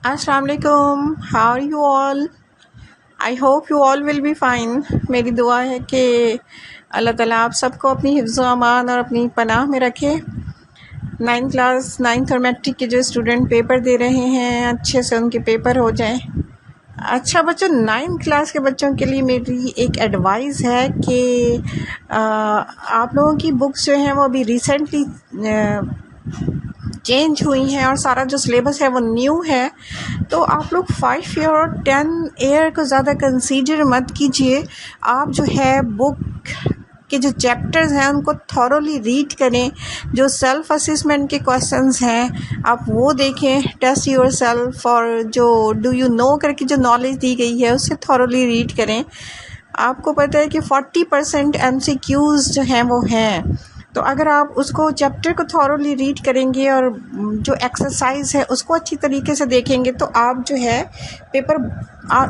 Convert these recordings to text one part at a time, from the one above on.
अस्सलाम वालेकुम, how are you all? I hope you all will be fine. मेरी दुआ है कि अल्लाह ताला आप सबको अपनी हिफ्ज़ अमान और अपनी पनाह में रखे। नाइन्थ और मैट्रिक के जो स्टूडेंट पेपर दे रहे हैं, अच्छे से उनके पेपर हो जाएं। अच्छा बच्चों, 9th क्लास के बच्चों के लिए मेरी एक एडवाइस है कि आप लोगों की बुक्स जो हैं वो अभी रिसेंटली चेंज हुई हैं और सारा जो सिलेबस है वो न्यू है। तो आप लोग 5 ईयर और 10 ईयर को ज़्यादा कंसीडर मत कीजिए। आप जो है बुक के जो चैप्टर्स हैं उनको थॉरोली रीड करें। जो सेल्फ असेसमेंट के क्वेश्चंस हैं आप वो देखें, टेस्ट योर सेल्फ, और जो डू यू नो करके जो नॉलेज दी गई है उसे थॉरोली रीड करें। आपको पता है कि 40% MCQs जो हैं वो हैं, तो अगर आप उसको चैप्टर को थॉरोली रीड करेंगे और जो एक्सरसाइज है उसको अच्छी तरीके से देखेंगे तो आप जो है पेपर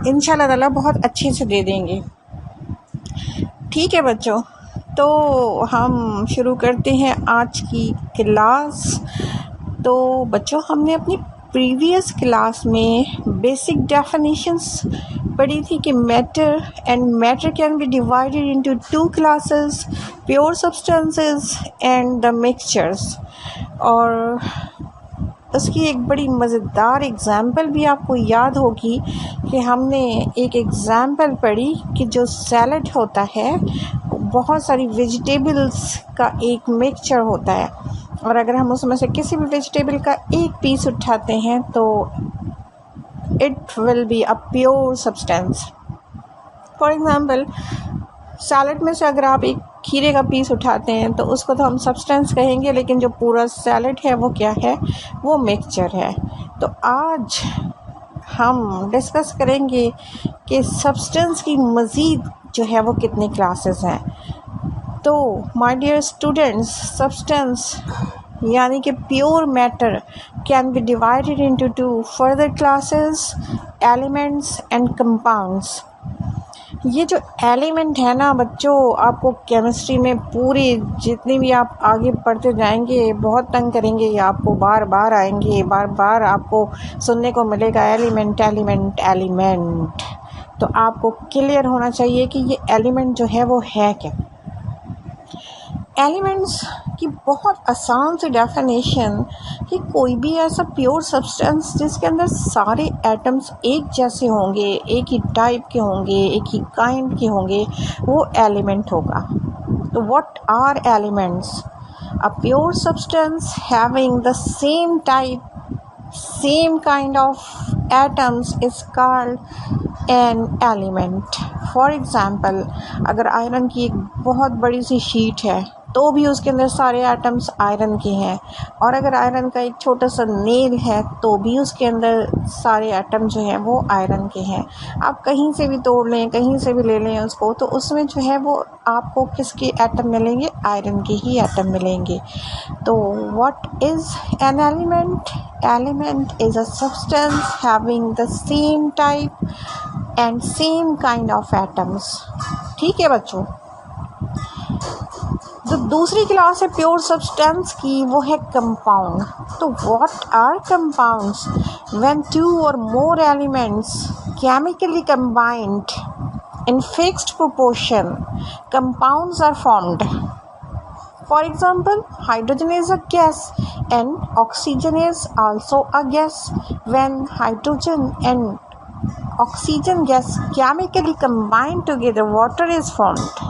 इंशाल्लाह ताला बहुत अच्छे से दे देंगे। ठीक है बच्चों, तो हम शुरू करते हैं आज की क्लास। तो बच्चों, हमने अपनी प्रीवियस क्लास में बेसिक डेफिनेशंस पढ़ी थी कि matter can be divided into 2 classes, pure substances and the mixtures. और उसकी एक बड़ी मज़ेदार एग्ज़ाम्पल भी आपको याद होगी कि हमने एक एग्ज़ाम्पल पढ़ी कि जो सैलड होता है बहुत सारी वेजिटेबल्स का एक मिक्सचर होता है, और अगर हम उसमें से किसी भी वेजिटेबल का एक पीस उठाते हैं तो it will be a pure substance. For example, salad में से अगर आप एक खीरे का पीस उठाते हैं तो उसको तो हम सब्सटेंस कहेंगे, लेकिन जो पूरा सैलड है वो क्या है? वो मिक्सचर है। तो आज हम डिस्कस करेंगे कि सब्सटेंस की मज़ीद जो है वो कितनी क्लासेस हैं। तो माय डियर स्टूडेंट्स, सब्सटेंस यानी कि pure matter can be divided into 2 further classes, elements and compounds. ये जो एलिमेंट है ना बच्चों, आपको केमिस्ट्री में पूरी जितनी भी आप आगे पढ़ते जाएंगे बहुत तंग करेंगे, ये आपको बार बार आएंगे, बार बार आपको सुनने को मिलेगा एलिमेंट एलिमेंट एलिमेंट। तो आपको क्लियर होना चाहिए कि ये एलिमेंट जो है वो है क्या। एलिमेंट्स की बहुत आसान सी डेफिनेशन कि कोई भी ऐसा प्योर सब्सटेंस जिसके अंदर सारे एटम्स एक जैसे होंगे, एक ही टाइप के होंगे, एक ही काइंड के होंगे, वो एलिमेंट होगा। तो what are elements? A pure substance having the same type, same kind of atoms is called an element. For example, अगर आयरन की एक बहुत बड़ी सी शीट है तो भी उसके अंदर सारे एटम्स आयरन के हैं, और अगर आयरन का एक छोटा सा नेल है तो भी उसके अंदर सारे एटम जो हैं वो आयरन के हैं। आप कहीं से भी तोड़ लें, कहीं से भी ले लें उसको, तो उसमें जो है वो आपको किसके एटम मिलेंगे? आयरन के ही एटम मिलेंगे। तो what is an element? Element is a substance having the same type and same kind of atoms. ठीक है बच्चों, जो दूसरी क्लास है प्योर सब्सटेंस की वो है कंपाउंड। तो what are compounds? When 2 or more elements chemically combined in fixed proportion, compounds are formed. For example, hydrogen is a gas and oxygen is also a gas. When hydrogen and oxygen gas chemically combine together, water is formed,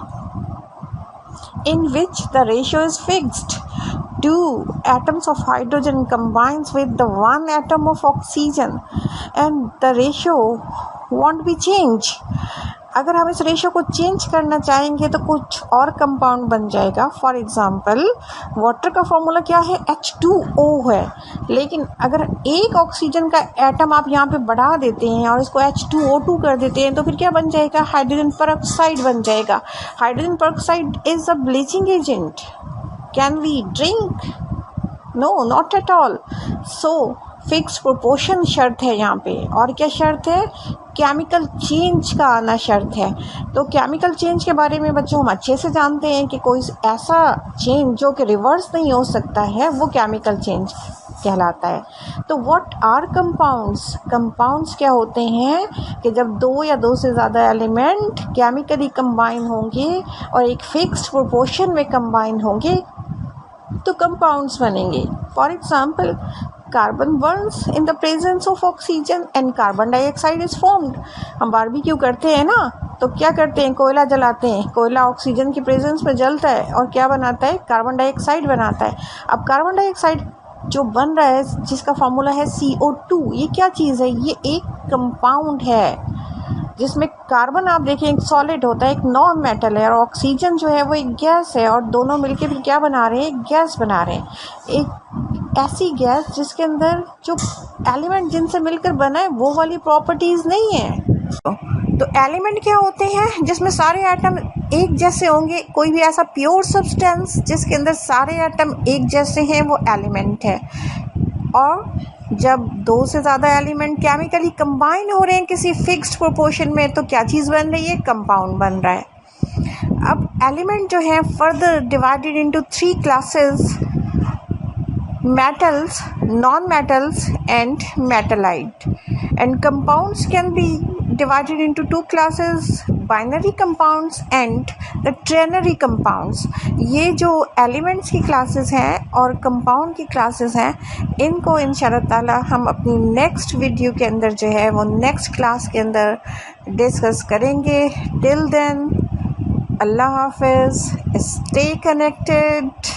in which the ratio is fixed. 2 atoms of hydrogen combines with the 1 atom of oxygen and the ratio won't be changed. अगर हम इस ratio को change करना चाहेंगे तो कुछ और compound बन जाएगा। फॉर एग्ज़ाम्पल, वाटर का फॉर्मूला क्या है? H2O है, लेकिन अगर एक ऑक्सीजन का एटम आप यहाँ पे बढ़ा देते हैं और इसको H2O2 कर देते हैं तो फिर क्या बन जाएगा? हाइड्रोजन पेरोक्साइड बन जाएगा। Hydrogen peroxide is a bleaching agent. Can we drink? No, not at all. So fix proportion शर्त है यहाँ पे, और क्या शर्त है? केमिकल चेंज का आना शर्त है। तो केमिकल चेंज के बारे में बच्चों हम अच्छे से जानते हैं कि कोई ऐसा चेंज जो कि रिवर्स नहीं हो सकता है वो केमिकल चेंज कहलाता है। तो व्हाट आर कंपाउंड्स? कंपाउंड्स क्या होते हैं कि जब दो या दो से ज़्यादा एलिमेंट केमिकली कंबाइन होंगे और एक फिक्स्ड प्रोपोर्शन में कंबाइन होंगे तो कंपाउंड्स बनेंगे। For example, carbon Burns in the presence of oxygen and carbon dioxide is formed. हम बारबेक्यू करते हैं ना, तो क्या करते हैं, कोयला जलाते हैं, कोयला ऑक्सीजन की प्रेजेंस में जलता है और क्या बनाता है, कार्बन डाइऑक्साइड बनाता है। अब कार्बन डाइऑक्साइड जो बन रहा है जिसका फार्मूला है CO2, ये क्या चीज़ है, ये एक कंपाउंड है जिसमें कार्बन आप देखें एक सॉलिड होता है, एक नॉन मेटल है, और ऑक्सीजन जो है वो एक गैस है, और दोनों मिलके फिर क्या बना रहे हैं, एक गैस बना रहे हैं। एक ऐसी गैस जिसके अंदर जो एलिमेंट जिनसे मिलकर बना है वो वाली प्रॉपर्टीज़ नहीं है। तो एलिमेंट क्या होते हैं जिसमें सारे एटम एक जैसे होंगे। कोई भी ऐसा प्योर सब्सटेंस जिसके अंदर सारे एटम एक जैसे हैं वो एलिमेंट है। और जब दो से ज़्यादा एलिमेंट केमिकली कंबाइन हो रहे हैं किसी फिक्स्ड प्रोपोर्शन में तो क्या चीज़ बन रही है, कंपाउंड बन रहा है। अब एलिमेंट जो है further divided into 3 classes: metals, non-metals and metalite. And compounds can be divided into 2 classes: binary compounds and the ternary compounds. ये जो elements की classes हैं और compound की classes हैं, इनको इंशाअल्लाह ताला हम अपनी next video के अंदर जो है वो next class के अंदर discuss करेंगे। Till then, Allah Hafiz, stay connected.